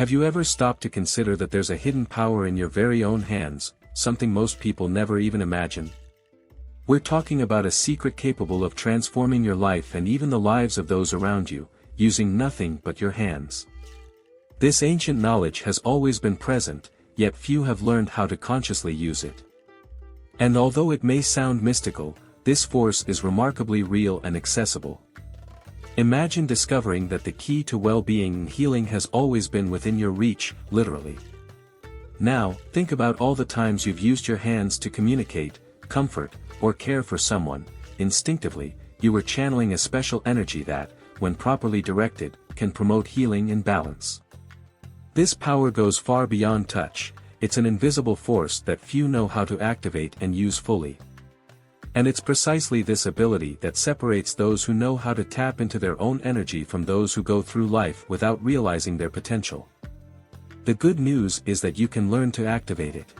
Have you ever stopped to consider that there's a hidden power in your very own hands, something most people never even imagine? We're talking about a secret capable of transforming your life and even the lives of those around you, using nothing but your hands. This ancient knowledge has always been present, yet few have learned how to consciously use it. And although it may sound mystical, this force is remarkably real and accessible. Imagine discovering that the key to well-being and healing has always been within your reach, literally. Now, think about all the times you've used your hands to communicate, comfort, or care for someone. Instinctively, you were channeling a special energy that, when properly directed, can promote healing and balance. This power goes far beyond touch. It's an invisible force that few know how to activate and use fully. And it's precisely this ability that separates those who know how to tap into their own energy from those who go through life without realizing their potential. The good news is that you can learn to activate it.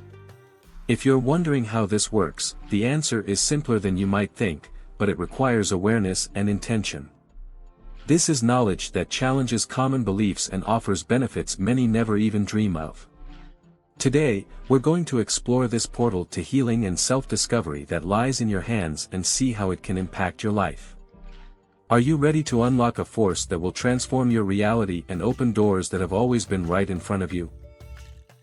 If you're wondering how this works, the answer is simpler than you might think, but it requires awareness and intention. This is knowledge that challenges common beliefs and offers benefits many never even dream of. Today, we're going to explore this portal to healing and self-discovery that lies in your hands and see how it can impact your life. Are you ready to unlock a force that will transform your reality and open doors that have always been right in front of you?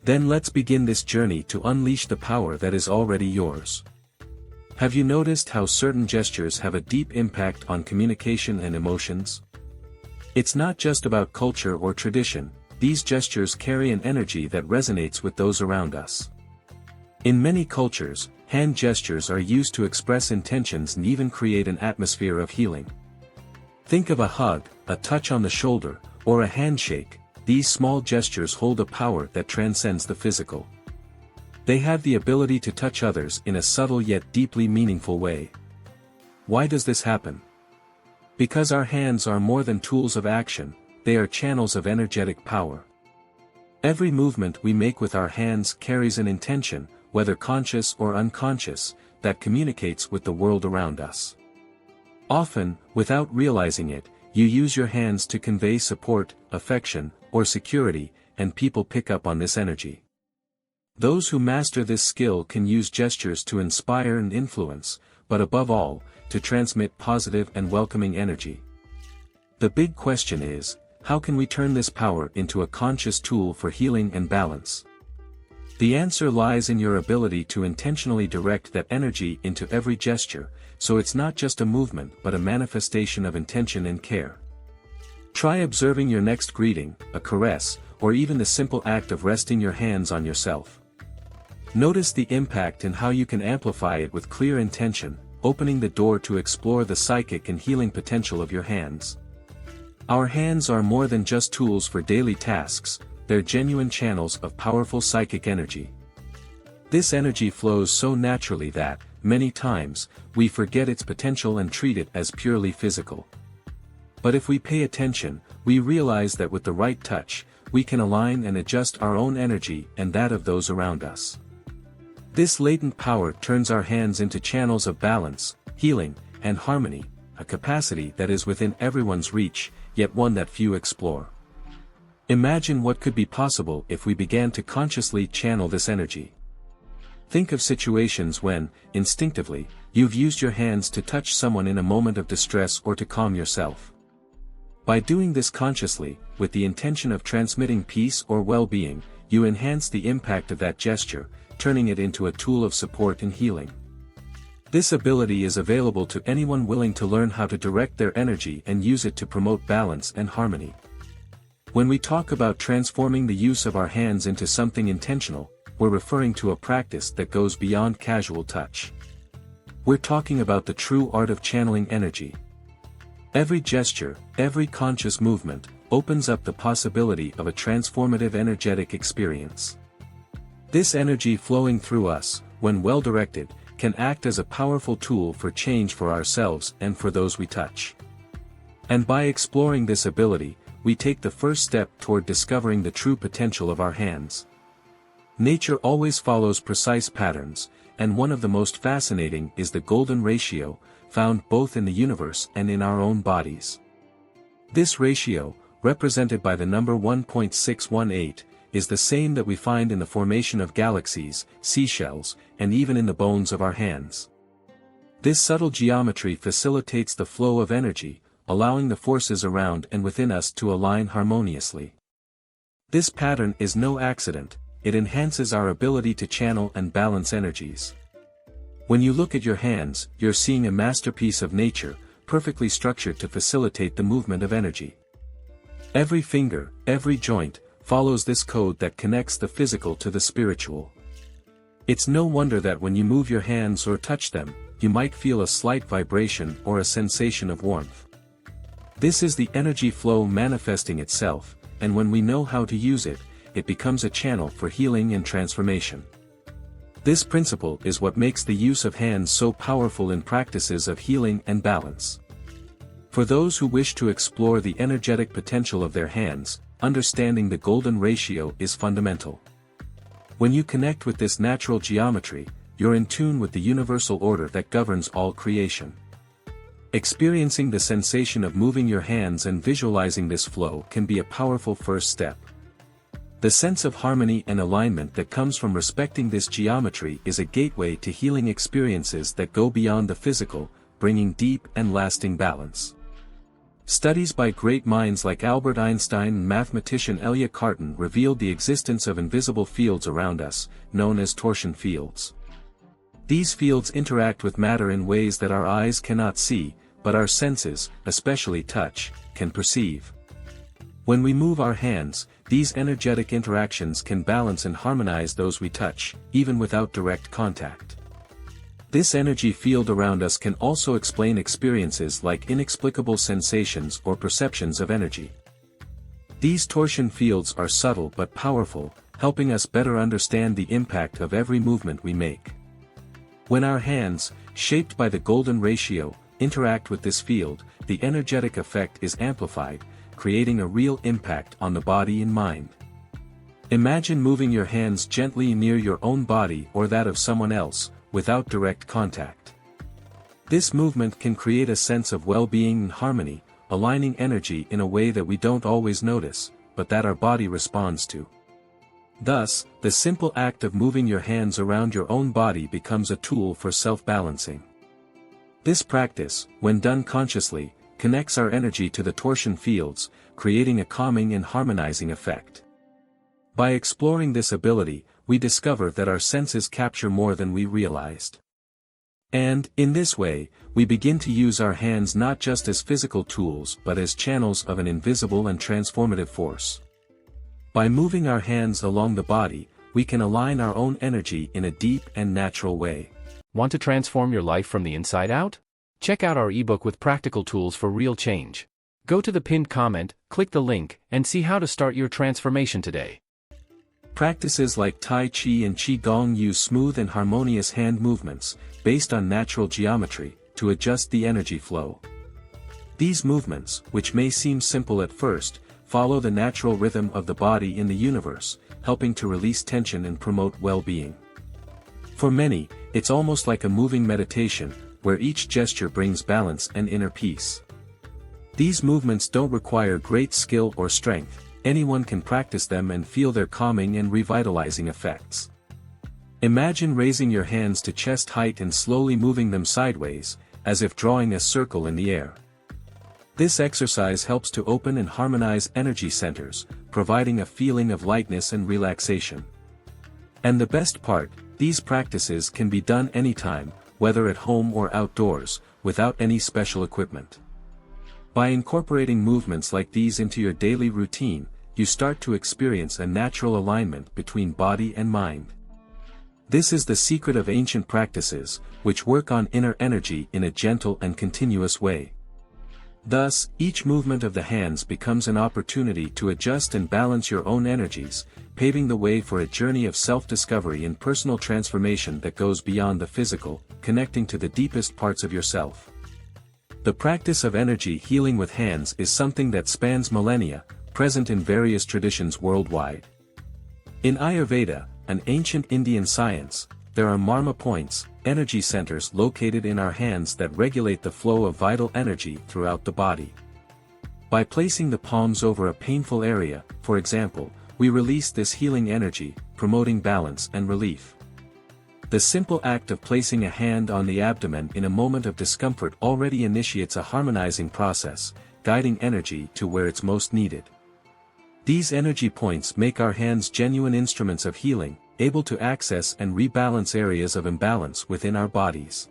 Then let's begin this journey to unleash the power that is already yours. Have you noticed how certain gestures have a deep impact on communication and emotions? It's not just about culture or tradition. These gestures carry an energy that resonates with those around us. In many cultures, hand gestures are used to express intentions and even create an atmosphere of healing. Think of a hug, a touch on the shoulder, or a handshake. These small gestures hold a power that transcends the physical. They have the ability to touch others in a subtle yet deeply meaningful way. Why does this happen? Because our hands are more than tools of action. They are channels of energetic power. Every movement we make with our hands carries an intention, whether conscious or unconscious, that communicates with the world around us. Often, without realizing it, you use your hands to convey support, affection, or security, and people pick up on this energy. Those who master this skill can use gestures to inspire and influence, but above all, to transmit positive and welcoming energy. The big question is, how can we turn this power into a conscious tool for healing and balance? The answer lies in your ability to intentionally direct that energy into every gesture, so it's not just a movement but a manifestation of intention and care. Try observing your next greeting, a caress, or even the simple act of resting your hands on yourself. Notice the impact and how you can amplify it with clear intention, opening the door to explore the psychic and healing potential of your hands. Our hands are more than just tools for daily tasks, they're genuine channels of powerful psychic energy. This energy flows so naturally that, many times, we forget its potential and treat it as purely physical. But if we pay attention, we realize that with the right touch, we can align and adjust our own energy and that of those around us. This latent power turns our hands into channels of balance, healing, and harmony, a capacity that is within everyone's reach, yet one that few explore. Imagine what could be possible if we began to consciously channel this energy. Think of situations when, instinctively, you've used your hands to touch someone in a moment of distress or to calm yourself. By doing this consciously, with the intention of transmitting peace or well-being, you enhance the impact of that gesture, turning it into a tool of support and healing. This ability is available to anyone willing to learn how to direct their energy and use it to promote balance and harmony. When we talk about transforming the use of our hands into something intentional, we're referring to a practice that goes beyond casual touch. We're talking about the true art of channeling energy. Every gesture, every conscious movement, opens up the possibility of a transformative energetic experience. This energy flowing through us, when well directed, can act as a powerful tool for change for ourselves and for those we touch. And by exploring this ability, we take the first step toward discovering the true potential of our hands. Nature always follows precise patterns, and one of the most fascinating is the golden ratio, found both in the universe and in our own bodies. This ratio, represented by the number 1.618, is the same that we find in the formation of galaxies, seashells, and even in the bones of our hands. This subtle geometry facilitates the flow of energy, allowing the forces around and within us to align harmoniously. This pattern is no accident, it enhances our ability to channel and balance energies. When you look at your hands, you're seeing a masterpiece of nature, perfectly structured to facilitate the movement of energy. Every finger, every joint, follows this code that connects the physical to the spiritual. It's no wonder that when you move your hands or touch them, you might feel a slight vibration or a sensation of warmth. This is the energy flow manifesting itself, and when we know how to use it, it becomes a channel for healing and transformation. This principle is what makes the use of hands so powerful in practices of healing and balance. For those who wish to explore the energetic potential of their hands, understanding the golden ratio is fundamental. When you connect with this natural geometry, you're in tune with the universal order that governs all creation. Experiencing the sensation of moving your hands and visualizing this flow can be a powerful first step. The sense of harmony and alignment that comes from respecting this geometry is a gateway to healing experiences that go beyond the physical, bringing deep and lasting balance. Studies by great minds like Albert Einstein and mathematician Elia Cartan revealed the existence of invisible fields around us, known as torsion fields. These fields interact with matter in ways that our eyes cannot see, but our senses, especially touch, can perceive. When we move our hands, these energetic interactions can balance and harmonize those we touch, even without direct contact. This energy field around us can also explain experiences like inexplicable sensations or perceptions of energy. These torsion fields are subtle but powerful, helping us better understand the impact of every movement we make. When our hands, shaped by the golden ratio, interact with this field, the energetic effect is amplified, creating a real impact on the body and mind. Imagine moving your hands gently near your own body or that of someone else, without direct contact. This movement can create a sense of well-being and harmony, aligning energy in a way that we don't always notice, but that our body responds to. Thus, the simple act of moving your hands around your own body becomes a tool for self-balancing. This practice, when done consciously, connects our energy to the torsion fields, creating a calming and harmonizing effect. By exploring this ability, we discover that our senses capture more than we realized. And, in this way, we begin to use our hands not just as physical tools but as channels of an invisible and transformative force. By moving our hands along the body, we can align our own energy in a deep and natural way. Want to transform your life from the inside out? Check out our ebook with practical tools for real change. Go to the pinned comment, click the link, and see how to start your transformation today. Practices like Tai Chi and Qigong use smooth and harmonious hand movements, based on natural geometry, to adjust the energy flow. These movements, which may seem simple at first, follow the natural rhythm of the body in the universe, helping to release tension and promote well-being. For many, it's almost like a moving meditation, where each gesture brings balance and inner peace. These movements don't require great skill or strength. Anyone can practice them and feel their calming and revitalizing effects. Imagine raising your hands to chest height and slowly moving them sideways, as if drawing a circle in the air. This exercise helps to open and harmonize energy centers, providing a feeling of lightness and relaxation. And the best part, these practices can be done anytime, whether at home or outdoors, without any special equipment. By incorporating movements like these into your daily routine, you start to experience a natural alignment between body and mind. This is the secret of ancient practices, which work on inner energy in a gentle and continuous way. Thus, each movement of the hands becomes an opportunity to adjust and balance your own energies, paving the way for a journey of self-discovery and personal transformation that goes beyond the physical, connecting to the deepest parts of yourself. The practice of energy healing with hands is something that spans millennia, present in various traditions worldwide. In Ayurveda, an ancient Indian science, there are marma points, energy centers located in our hands that regulate the flow of vital energy throughout the body. By placing the palms over a painful area, for example, we release this healing energy, promoting balance and relief. The simple act of placing a hand on the abdomen in a moment of discomfort already initiates a harmonizing process, guiding energy to where it's most needed. These energy points make our hands genuine instruments of healing, able to access and rebalance areas of imbalance within our bodies.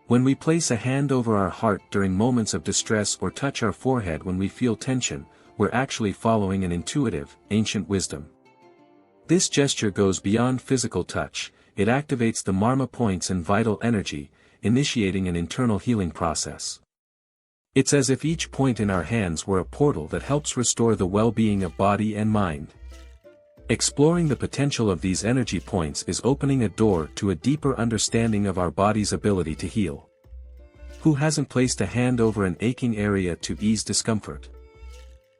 When we place a hand over our heart during moments of distress or touch our forehead when we feel tension, we're actually following an intuitive, ancient wisdom. This gesture goes beyond physical touch. It activates the marma points and vital energy, initiating an internal healing process. It's as if each point in our hands were a portal that helps restore the well-being of body and mind. Exploring the potential of these energy points is opening a door to a deeper understanding of our body's ability to heal. Who hasn't placed a hand over an aching area to ease discomfort?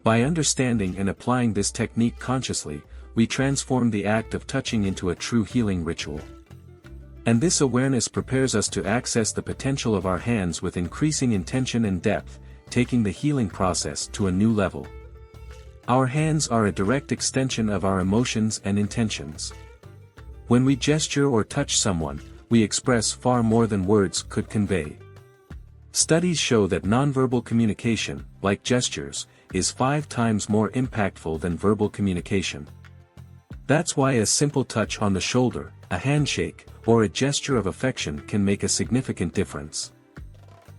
By understanding and applying this technique consciously, we transform the act of touching into a true healing ritual. And this awareness prepares us to access the potential of our hands with increasing intention and depth, taking the healing process to a new level. Our hands are a direct extension of our emotions and intentions. When we gesture or touch someone, we express far more than words could convey. Studies show that nonverbal communication, like gestures, is 5 times more impactful than verbal communication. That's why a simple touch on the shoulder, a handshake, or a gesture of affection can make a significant difference.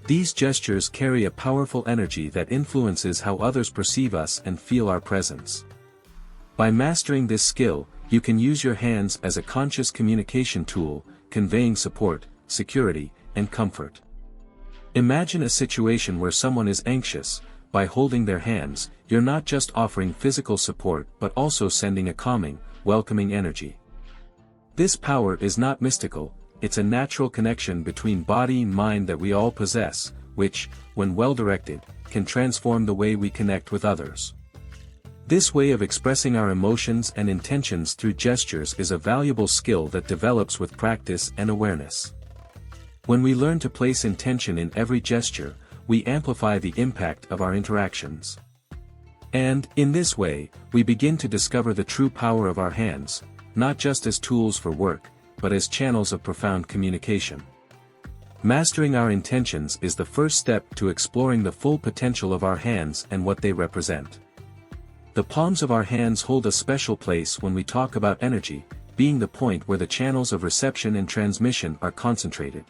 These gestures carry a powerful energy that influences how others perceive us and feel our presence. By mastering this skill, you can use your hands as a conscious communication tool, conveying support, security, and comfort. Imagine a situation where someone is anxious. By holding their hands, you're not just offering physical support but also sending a calming, welcoming energy. This power is not mystical, it's a natural connection between body and mind that we all possess, which, when well directed, can transform the way we connect with others. This way of expressing our emotions and intentions through gestures is a valuable skill that develops with practice and awareness. When we learn to place intention in every gesture, we amplify the impact of our interactions. And, in this way, we begin to discover the true power of our hands, not just as tools for work, but as channels of profound communication. Mastering our intentions is the first step to exploring the full potential of our hands and what they represent. The palms of our hands hold a special place when we talk about energy, being the point where the channels of reception and transmission are concentrated.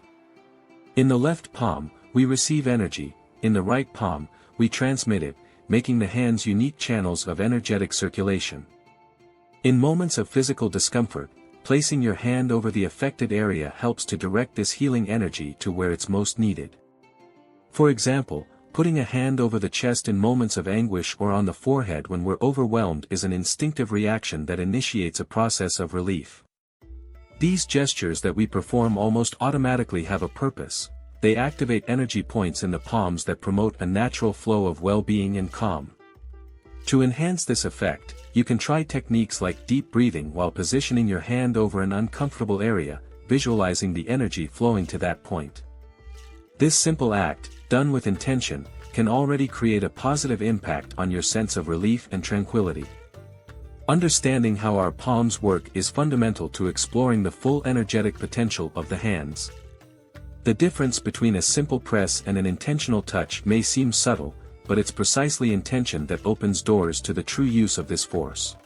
In the left palm, we receive energy, in the right palm, we transmit it, making the hands unique channels of energetic circulation. In moments of physical discomfort, placing your hand over the affected area helps to direct this healing energy to where it's most needed. For example, putting a hand over the chest in moments of anguish or on the forehead when we're overwhelmed is an instinctive reaction that initiates a process of relief. These gestures that we perform almost automatically have a purpose. They activate energy points in the palms that promote a natural flow of well-being and calm. To enhance this effect, you can try techniques like deep breathing while positioning your hand over an uncomfortable area, visualizing the energy flowing to that point. This simple act, done with intention, can already create a positive impact on your sense of relief and tranquility. Understanding how our palms work is fundamental to exploring the full energetic potential of the hands. The difference between a simple press and an intentional touch may seem subtle, but it's precisely intention that opens doors to the true use of this force.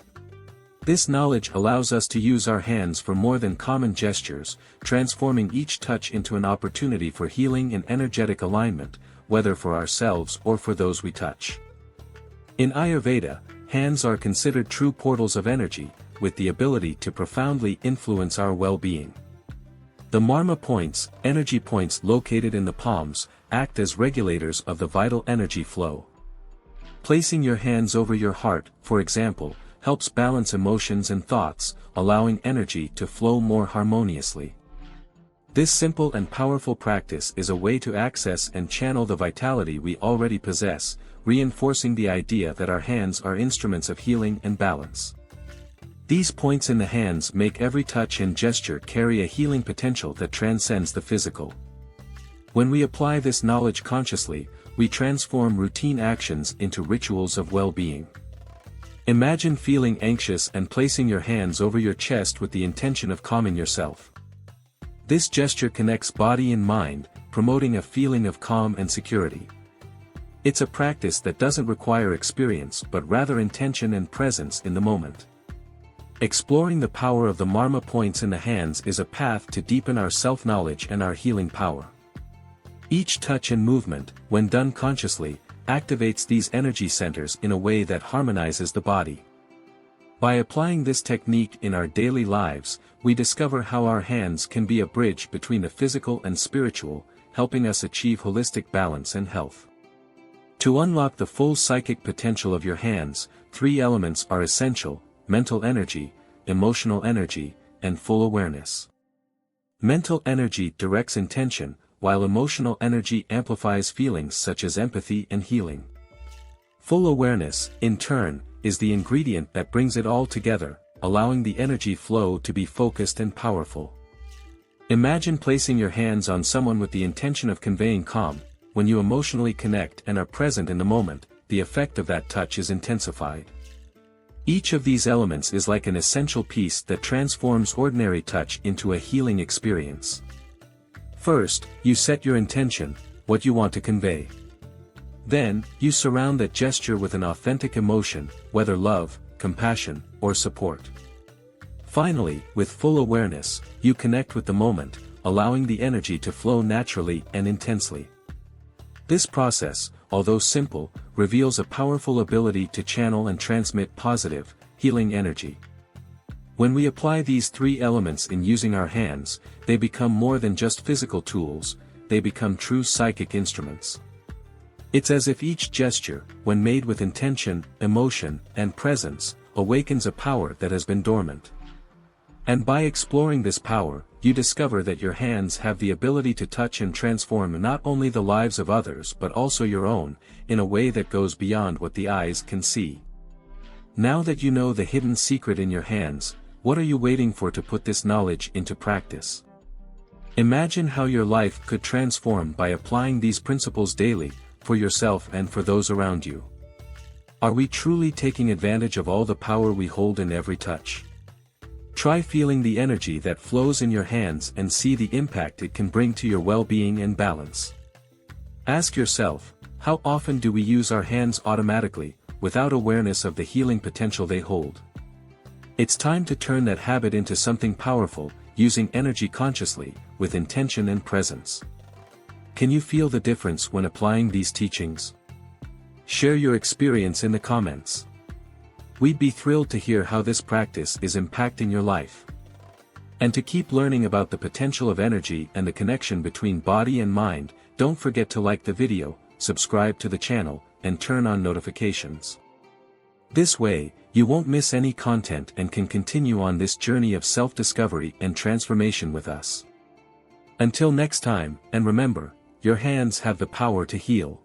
This knowledge allows us to use our hands for more than common gestures, transforming each touch into an opportunity for healing and energetic alignment, whether for ourselves or for those we touch. In Ayurveda, hands are considered true portals of energy, with the ability to profoundly influence our well-being. The marma points, energy points located in the palms, act as regulators of the vital energy flow. Placing your hands over your heart, for example, helps balance emotions and thoughts, allowing energy to flow more harmoniously. This simple and powerful practice is a way to access and channel the vitality we already possess, reinforcing the idea that our hands are instruments of healing and balance. These points in the hands make every touch and gesture carry a healing potential that transcends the physical. When we apply this knowledge consciously, we transform routine actions into rituals of well-being. Imagine feeling anxious and placing your hands over your chest with the intention of calming yourself. This gesture connects body and mind, promoting a feeling of calm and security. It's a practice that doesn't require experience but rather intention and presence in the moment. Exploring the power of the marma points in the hands is a path to deepen our self-knowledge and our healing power. Each touch and movement, when done consciously, activates these energy centers in a way that harmonizes the body. By applying this technique in our daily lives, we discover how our hands can be a bridge between the physical and spiritual, helping us achieve holistic balance and health. To unlock the full psychic potential of your hands, 3 elements are essential: mental energy, emotional energy, and full awareness. Mental energy directs intention, while emotional energy amplifies feelings such as empathy and healing. Full awareness, in turn, is the ingredient that brings it all together, allowing the energy flow to be focused and powerful. Imagine placing your hands on someone with the intention of conveying calm. When you emotionally connect and are present in the moment, the effect of that touch is intensified. Each of these elements is like an essential piece that transforms ordinary touch into a healing experience. First, you set your intention, what you want to convey. Then, you surround that gesture with an authentic emotion, whether love, compassion, or support. Finally, with full awareness, you connect with the moment, allowing the energy to flow naturally and intensely. This process, although simple, reveals a powerful ability to channel and transmit positive, healing energy. When we apply these 3 elements in using our hands, they become more than just physical tools, they become true psychic instruments. It's as if each gesture, when made with intention, emotion, and presence, awakens a power that has been dormant. And by exploring this power, you discover that your hands have the ability to touch and transform not only the lives of others but also your own, in a way that goes beyond what the eyes can see. Now that you know the hidden secret in your hands, what are you waiting for to put this knowledge into practice? Imagine how your life could transform by applying these principles daily, for yourself and for those around you. Are we truly taking advantage of all the power we hold in every touch? Try feeling the energy that flows in your hands and see the impact it can bring to your well-being and balance. Ask yourself, how often do we use our hands automatically, without awareness of the healing potential they hold? It's time to turn that habit into something powerful, using energy consciously, with intention and presence. Can you feel the difference when applying these teachings? Share your experience in the comments. We'd be thrilled to hear how this practice is impacting your life. And to keep learning about the potential of energy and the connection between body and mind, don't forget to like the video, subscribe to the channel, and turn on notifications. This way, you won't miss any content and can continue on this journey of self-discovery and transformation with us. Until next time, and remember, your hands have the power to heal.